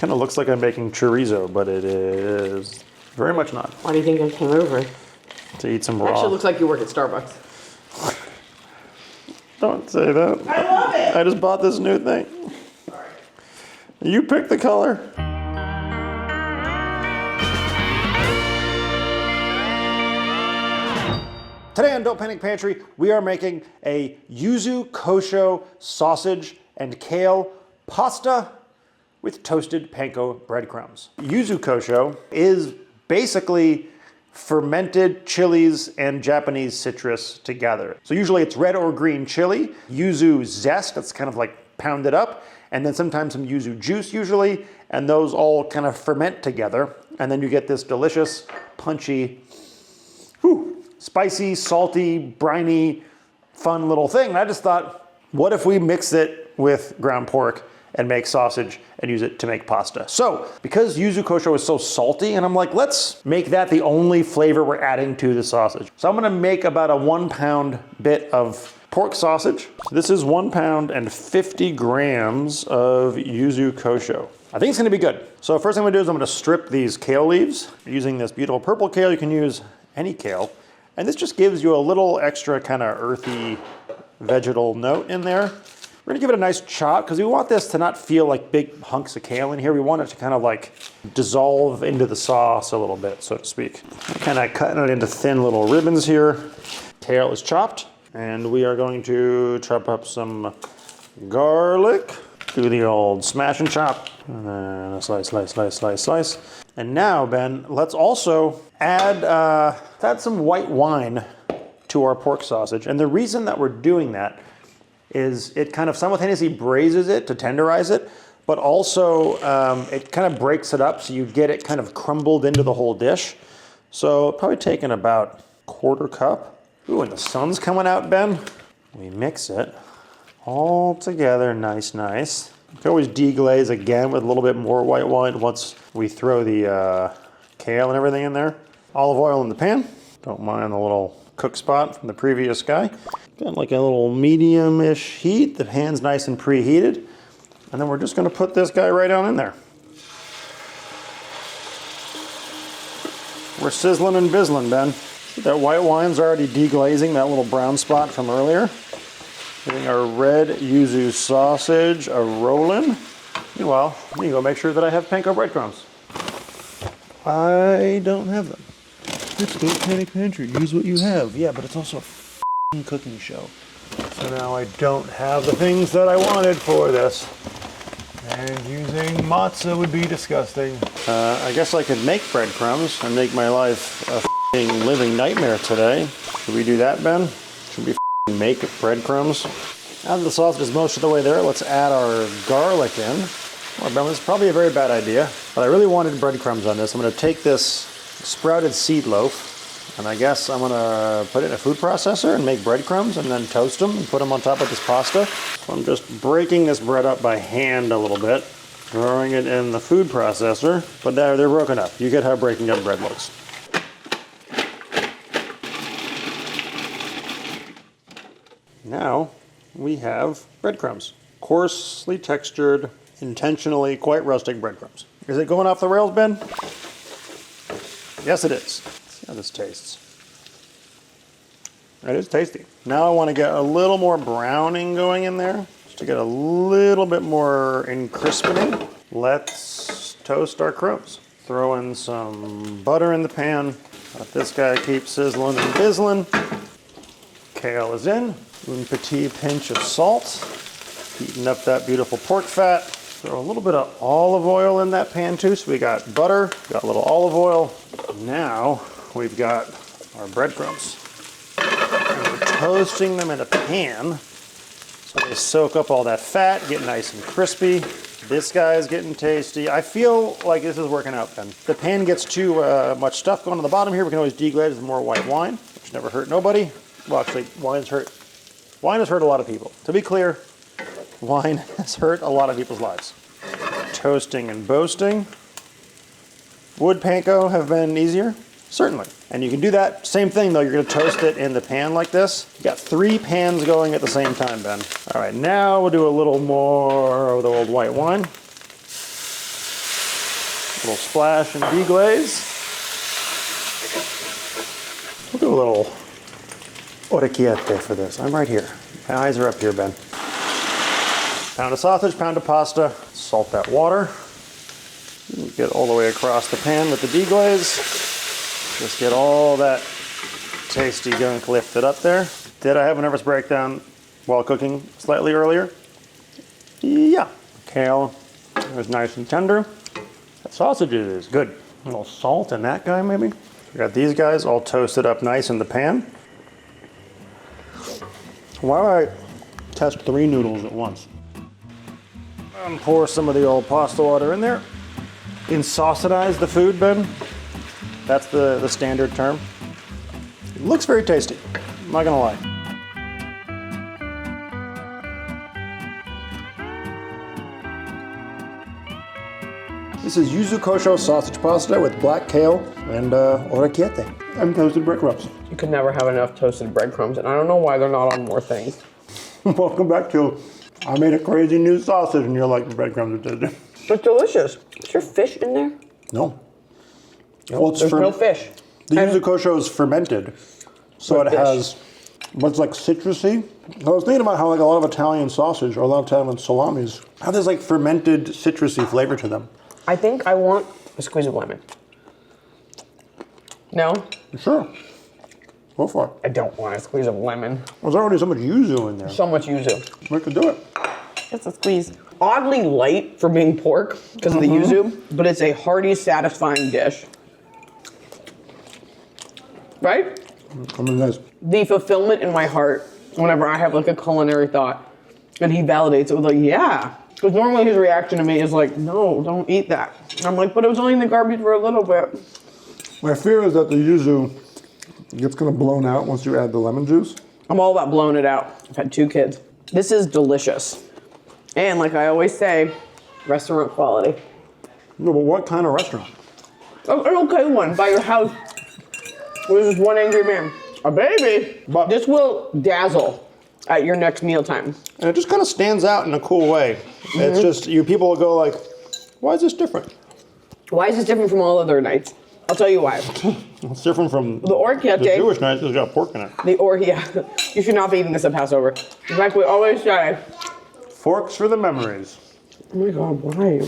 Kind of looks like I'm making chorizo, but it is very much not. Why do you think I came over? To eat some raw. Actually, looks like you work at Starbucks. Don't say that. I love it. I just bought this new thing. Sorry. You pick the color. Today on Don't Panic Pantry, we are making a Yuzu Kosho sausage and kale pasta with toasted panko breadcrumbs. Yuzu Kosho is basically fermented chilies and Japanese citrus together. So usually it's red or green chili, yuzu zest, that's kind of like pounded up, and then sometimes some yuzu juice usually, and those all kind of ferment together. And then you get this delicious, punchy, spicy, salty, briny, fun little thing. And I just thought, what if we mix it with ground pork and make sausage and use it to make pasta? So, because Yuzu Kosho is so salty, and I'm like, let's make that the only flavor we're adding to the sausage. So I'm gonna make about a 1 pound bit of pork sausage. So this is 1 pound and 50 grams of Yuzu Kosho. I think it's gonna be good. So first thing I'm gonna do is I'm gonna strip these kale leaves. Using this beautiful purple kale, you can use any kale. And this just gives you a little extra kind of earthy vegetal note in there. We're gonna give it a nice chop because we want this to not feel like big hunks of kale in here. We want it to kind of like dissolve into the sauce a little bit, so to speak. I'm kind of cutting it into thin little ribbons here. Kale is chopped, and we are going to chop up some garlic. Do the old smash and chop, and then a slice, slice, slice, slice, slice. And now, Ben, let's also add some white wine to our pork sausage. And the reason that we're doing that is it kind of simultaneously braises it to tenderize it, but also it kind of breaks it up so you get it kind of crumbled into the whole dish. So probably taking about 1/4 cup. Ooh, and the sun's coming out, Ben. We mix it all together, nice, nice. You can always deglaze again with a little bit more white wine once we throw the kale and everything in there. Olive oil in the pan. Don't mind the little cook spot from the previous guy. Got like a little medium-ish heat. The pan's nice and preheated. And then we're just gonna put this guy right on in there. We're sizzling and bizzling, Ben. That white wine's already deglazing that little brown spot from earlier. Getting our red yuzu sausage a-rolling. Meanwhile, I'm gonna go make sure that I have panko breadcrumbs. I don't have them. It's Don't Panic Pantry, use what you have. Yeah, but it's also a f***ing cooking show. So now I don't have the things that I wanted for this. And using matzah would be disgusting. I guess I could make breadcrumbs and make my life a f***ing living nightmare today. Should we do that, Ben? Should we f***ing make breadcrumbs? Now that the sausage is most of the way there, let's add our garlic in. Well, Ben, this is probably a very bad idea, but I really wanted breadcrumbs on this. I'm gonna take this sprouted seed loaf, and I guess I'm gonna put it in a food processor and make breadcrumbs and then toast them and put them on top of this pasta. So I'm just breaking this bread up by hand a little bit, throwing it in the food processor, but they're broken up. You get how breaking up bread looks. Now we have breadcrumbs. Coarsely textured, intentionally quite rustic breadcrumbs. Is it going off the rails, Ben? Yes, it is. Let's see how this tastes. It is tasty. Now I want to get a little more browning going in there, just to get a little bit more encrispening. Let's toast our crumbs. Throw in some butter in the pan. Let this guy keep sizzling and bizzling. Kale is in. Un petit pinch of salt. Heating up that beautiful pork fat. Throw a little bit of olive oil in that pan too. So we got butter, got a little olive oil. Now we've got our breadcrumbs. And we're toasting them in a pan so they soak up all that fat, get nice and crispy. This guy is getting tasty. I feel like this is working out, Ben. If the pan gets too much stuff going on the bottom here, we can always deglaze with more white wine, which never hurt nobody. Well, actually, wine has hurt a lot of people. To be clear, wine has hurt a lot of people's lives. Toasting and boasting. Would panko have been easier? Certainly. And you can do that. Same thing though, you're gonna toast it in the pan like this. You got 3 pans going at the same time, Ben. All right, now we'll do a little more of the old white wine. Little splash and deglaze. We'll do a little orechiette for this. I'm right here. My eyes are up here, Ben. Pound of sausage, pound of pasta. Salt that water. Get all the way across the pan with the deglaze. Just get all that tasty gunk lifted up there. Did I have a nervous breakdown while cooking slightly earlier? Yeah. Kale was nice and tender. That sausage is good. A little salt in that guy, maybe. We got these guys all toasted up nice in the pan. Why don't I test 3 noodles at once? And pour some of the old pasta water in there. Insaucitize the food, Ben. That's the standard term. It looks very tasty. I'm not gonna lie. This is Yuzu Kosho sausage pasta with black kale and orechiette and toasted breadcrumbs. You could never have enough toasted breadcrumbs, and I don't know why they're not on more things. Welcome back to I made a crazy new sausage and you're like, breadcrumbs are tasty. It's delicious. Is there fish in there? No. Well, There's no fish. The Yuzu Kosho is fermented, so it has what's like citrusy. I was thinking about how like a lot of Italian sausage or a lot of Italian salamis have this like fermented citrusy flavor to them. I think I want a squeeze of lemon. No? Sure. Go for it. I don't want a squeeze of lemon. There's already so much yuzu in there. So much yuzu. We could do it. It's a squeeze. Oddly light for being pork because of the yuzu, but it's a hearty, satisfying dish. Right? I mean, nice. The fulfillment in my heart whenever I have like a culinary thought and he validates it with like, yeah. Because normally his reaction to me is like, no, don't eat that. And I'm like, but it was only in the garbage for a little bit. My fear is that the yuzu gets kind of blown out once you add the lemon juice. I'm all about blowing it out. I've had 2 kids. This is delicious. And like I always say, restaurant quality. No, but what kind of restaurant? An okay one by your house. Where's this one angry man? A baby. But this will dazzle at your next mealtime. And it just kind of stands out in a cool way. It's just, people will go like, why is this different? Why is this different from all other nights? I'll tell you why. It's different from The orechiette. the Jewish nights because it's got pork in it. Yeah. You should not be eating this at Passover. In fact, we always say, Forks for the memories. oh my God, why?